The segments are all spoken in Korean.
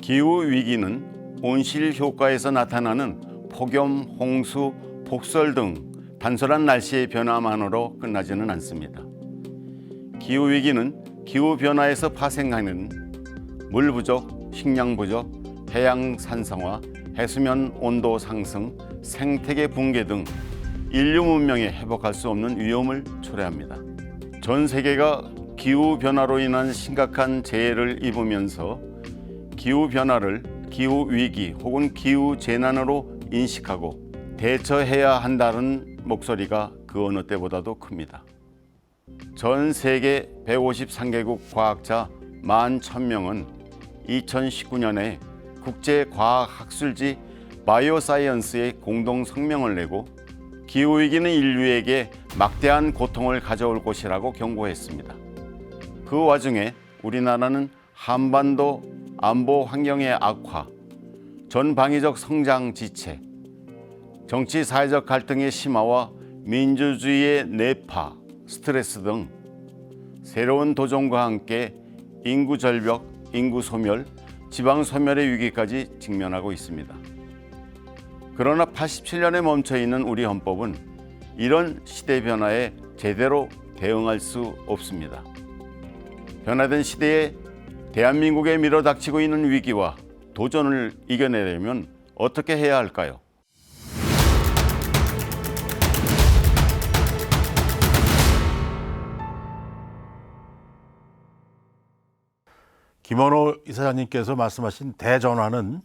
기후위기는 온실 효과에서 나타나는 폭염, 홍수, 폭설 등 단순한 날씨의 변화만으로 끝나지는 않습니다. 기후위기는 기후변화에서 파생하는 물 부족, 식량 부족, 해양 산성화, 해수면 온도 상승, 생태계 붕괴 등 인류 문명이 회복할 수 없는 위험을 초래합니다. 전 세계가 기후변화로 인한 심각한 재해를 입으면서 기후변화를 기후위기 혹은 기후재난으로 인식하고 대처해야 한다는 목소리가 그 어느 때보다도 큽니다. 전 세계 153개국 과학자 11,000명은 2019년에 국제과학학술지 바이오사이언스에 공동 성명을 내고 기후위기는 인류에게 막대한 고통을 가져올 것이라고 경고했습니다. 그 와중에 우리나라는 한반도 안보 환경의 악화, 전방위적 성장 지체, 정치 사회적 갈등의 심화와 민주주의의 내파, 스트레스 등 새로운 도전과 함께 인구 절벽, 인구 소멸, 지방 소멸의 위기까지 직면하고 있습니다. 그러나 87년에 멈춰있는 우리 헌법은 이런 시대 변화에 제대로 대응할 수 없습니다. 변화된 시대에 대한민국에 밀어닥치고 있는 위기와 도전을 이겨내려면 어떻게 해야 할까요? 김원호 이사장님께서 말씀하신 대전환은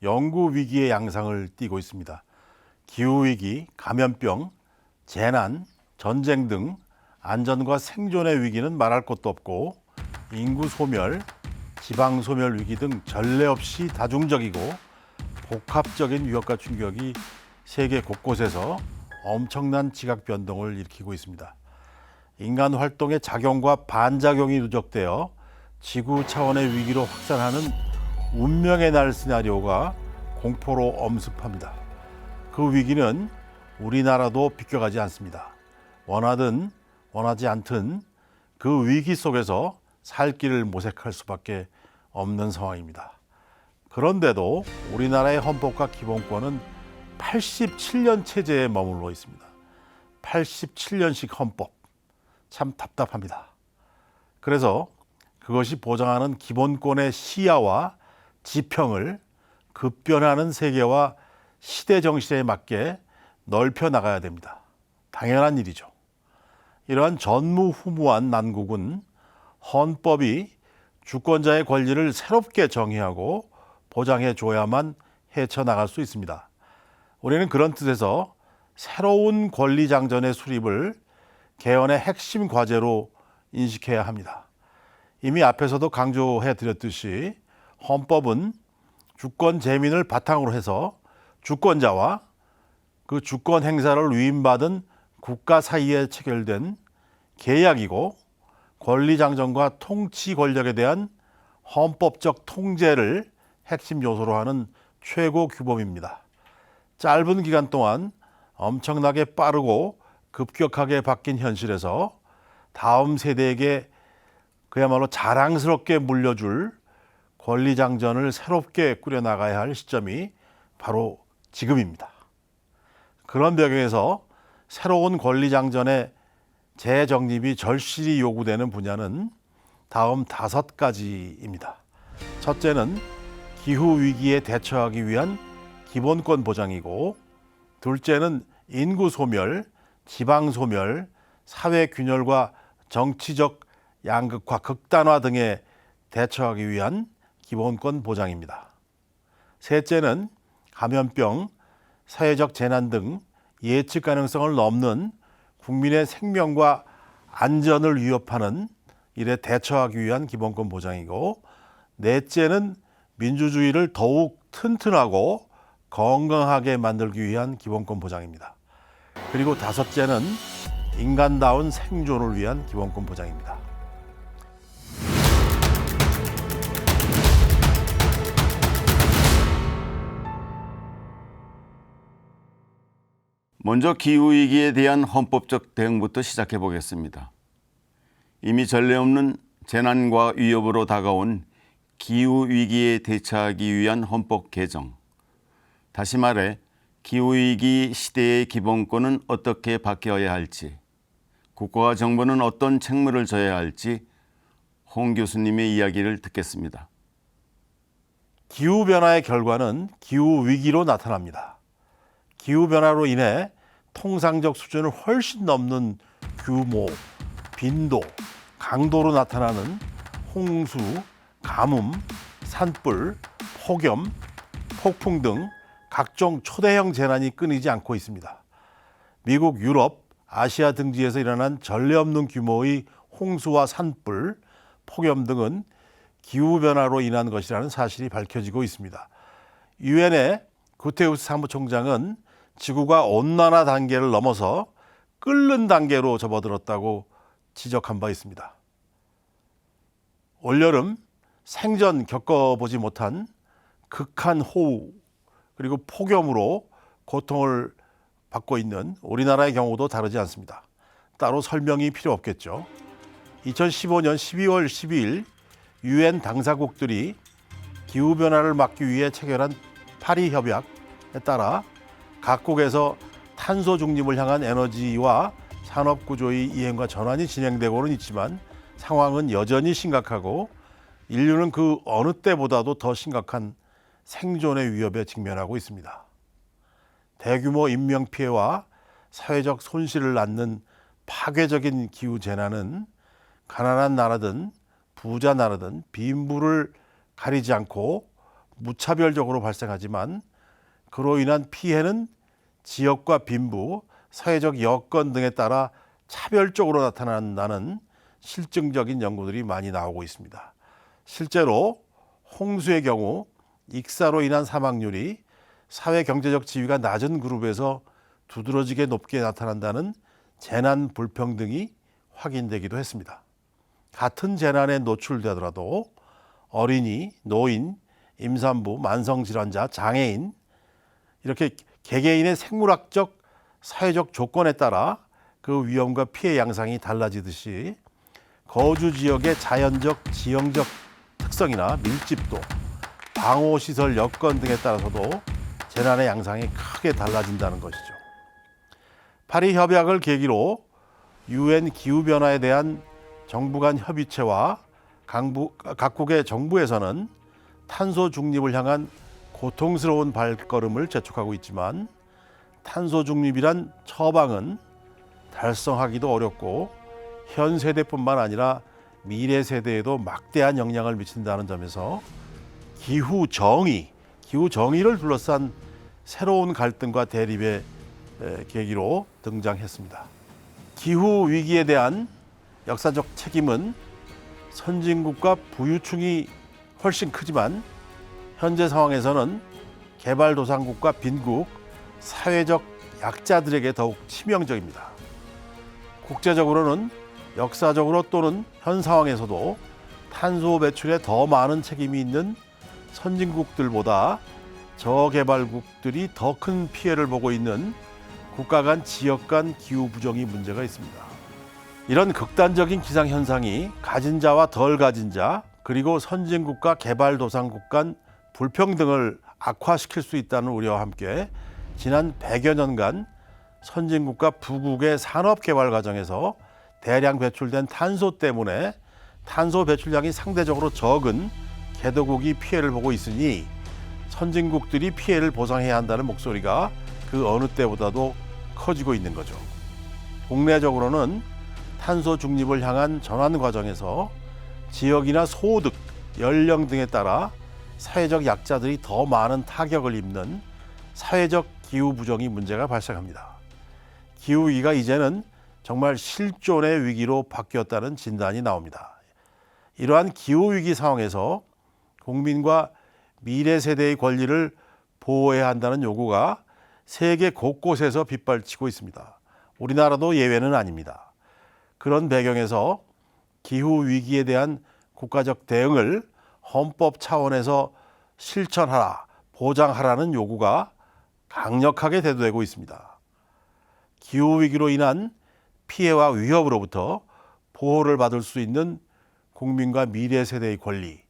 영구 위기의 양상을 띠고 있습니다. 기후위기, 감염병, 재난, 전쟁 등 안전과 생존의 위기는 말할 것도 없고 인구 소멸, 지방 소멸 위기 등 전례 없이 다중적이고 복합적인 위협과 충격이 세계 곳곳에서 엄청난 지각 변동을 일으키고 있습니다. 인간 활동의 작용과 반작용이 누적되어 지구 차원의 위기로 확산하는 운명의 날 시나리오가 공포로 엄습합니다. 그 위기는 우리나라도 비껴가지 않습니다. 원하든 원하지 않든 그 위기 속에서 살 길을 모색할 수밖에 없는 상황입니다. 그런데도 우리나라의 헌법과 기본권은 87년 체제에 머물러 있습니다. 87년식 헌법, 참 답답합니다. 그래서 그것이 보장하는 기본권의 시야와 지평을 급변하는 세계와 시대 정신에 맞게 넓혀 나가야 됩니다. 당연한 일이죠. 이러한 전무후무한 난국은 헌법이 주권자의 권리를 새롭게 정의하고 보장해 줘야만 헤쳐나갈 수 있습니다. 우리는 그런 뜻에서 새로운 권리장전의 수립을 개헌의 핵심 과제로 인식해야 합니다. 이미 앞에서도 강조해 드렸듯이 헌법은 주권 재민을 바탕으로 해서 주권자와 그 주권 행사를 위임받은 국가 사이에 체결된 계약이고 권리장전과 통치 권력에 대한 헌법적 통제를 핵심 요소로 하는 최고 규범입니다. 짧은 기간 동안 엄청나게 빠르고 급격하게 바뀐 현실에서 다음 세대에게 그야말로 자랑스럽게 물려줄 권리장전을 새롭게 꾸려나가야 할 시점이 바로 지금입니다. 그런 배경에서 새로운 권리장전의 재정립이 절실히 요구되는 분야는 다음 5가지입니다. 첫째는 기후위기에 대처하기 위한 기본권 보장이고, 둘째는 인구소멸, 지방소멸, 사회균열과 정치적 양극화, 극단화 등에 대처하기 위한 기본권 보장입니다. 셋째는 감염병, 사회적 재난 등 예측 가능성을 넘는 국민의 생명과 안전을 위협하는 일에 대처하기 위한 기본권 보장이고, 넷째는 민주주의를 더욱 튼튼하고 건강하게 만들기 위한 기본권 보장입니다. 그리고 다섯째는 인간다운 생존을 위한 기본권 보장입니다. 먼저 기후위기에 대한 헌법적 대응부터 시작해 보겠습니다. 이미 전례 없는 재난과 위협으로 다가온 기후 위기에 대처하기 위한 헌법 개정. 다시 말해 기후 위기 시대의 기본권은 어떻게 바뀌어야 할지, 국가와 정부는 어떤 책무를 져야 할지 홍 교수님의 이야기를 듣겠습니다. 기후변화의 결과는 기후위기로 나타납니다. 기후변화로 인해 통상적 수준을 훨씬 넘는 규모, 빈도, 강도로 나타나는 홍수, 가뭄, 산불, 폭염, 폭풍 등 각종 초대형 재난이 끊이지 않고 있습니다. 미국, 유럽, 아시아 등지에서 일어난 전례 없는 규모의 홍수와 산불, 폭염 등은 기후변화로 인한 것이라는 사실이 밝혀지고 있습니다. 유엔의 구테우스 사무총장은 지구가 온난화 단계를 넘어서 끓는 단계로 접어들었다고 지적한 바 있습니다. 올여름 생전 겪어보지 못한 극한 호우 그리고 폭염으로 고통을 받고 있는 우리나라의 경우도 다르지 않습니다. 따로 설명이 필요 없겠죠. 2015년 12월 12일 유엔 당사국들이 기후변화를 막기 위해 체결한 파리 협약에 따라 각국에서 탄소 중립을 향한 에너지와 산업 구조의 이행과 전환이 진행되고는 있지만 상황은 여전히 심각하고 인류는 그 어느 때보다도 더 심각한 생존의 위협에 직면하고 있습니다. 대규모 인명피해와 사회적 손실을 낳는 파괴적인 기후재난은 가난한 나라든 부자 나라든 빈부를 가리지 않고 무차별적으로 발생하지만 그로 인한 피해는 지역과 빈부, 사회적 여건 등에 따라 차별적으로 나타난다는 실증적인 연구들이 많이 나오고 있습니다. 실제로 홍수의 경우 익사로 인한 사망률이 사회 경제적 지위가 낮은 그룹에서 두드러지게 높게 나타난다는 재난 불평등이 확인되기도 했습니다. 같은 재난에 노출되더라도 어린이, 노인, 임산부, 만성질환자, 장애인 이렇게 개개인의 생물학적, 사회적 조건에 따라 그 위험과 피해 양상이 달라지듯이 거주 지역의 자연적, 지형적 특성이나 밀집도, 방호시설 여건 등에 따라서도 재난의 양상이 크게 달라진다는 것이죠. 파리 협약을 계기로 유엔 기후변화에 대한 정부 간 협의체와 각국의 정부에서는 탄소 중립을 향한 고통스러운 발걸음을 재촉하고 있지만 탄소 중립이란 처방은 달성하기도 어렵고 현 세대뿐만 아니라 미래 세대에도 막대한 영향을 미친다는 점에서 기후 정의를 둘러싼 새로운 갈등과 대립의 계기로 등장했습니다. 기후 위기에 대한 역사적 책임은 선진국과 부유층이 훨씬 크지만 현재 상황에서는 개발도상국과 빈국, 사회적 약자들에게 더욱 치명적입니다. 국제적으로는 역사적으로 또는 현 상황에서도 탄소 배출에 더 많은 책임이 있는 선진국들보다 저개발국들이 더 큰 피해를 보고 있는 국가 간, 지역 간 기후 부정의 문제가 있습니다. 이런 극단적인 기상현상이 가진 자와 덜 가진 자, 그리고 선진국과 개발도상국 간 불평등을 악화시킬 수 있다는 우려와 함께 지난 100여 년간 선진국과 부국의 산업개발 과정에서 대량 배출된 탄소 때문에 탄소 배출량이 상대적으로 적은 개도국이 피해를 보고 있으니 선진국들이 피해를 보상해야 한다는 목소리가 그 어느 때보다도 커지고 있는 거죠. 국내적으로는 탄소 중립을 향한 전환 과정에서 지역이나 소득, 연령 등에 따라 사회적 약자들이 더 많은 타격을 입는 사회적 기후 부정의 문제가 발생합니다. 기후위기가 이제는 정말 실존의 위기로 바뀌었다는 진단이 나옵니다. 이러한 기후위기 상황에서 국민과 미래 세대의 권리를 보호해야 한다는 요구가 세계 곳곳에서 빗발치고 있습니다. 우리나라도 예외는 아닙니다. 그런 배경에서 기후위기에 대한 국가적 대응을 헌법 차원에서 실천하라, 보장하라는 요구가 강력하게 대두되고 있습니다. 기후위기로 인한 피해와 위협으로부터 보호를 받을 수 있는 국민과 미래 세대의 권리,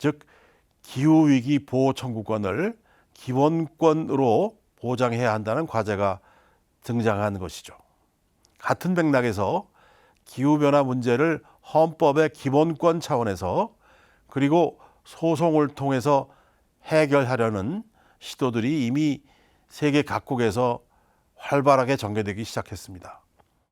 즉 기후위기 보호 청구권을 기본권으로 보장해야 한다는 과제가 등장한 것이죠. 같은 맥락에서 기후변화 문제를 헌법의 기본권 차원에서 그리고 소송을 통해서 해결하려는 시도들이 이미 세계 각국에서 활발하게 전개되기 시작했습니다.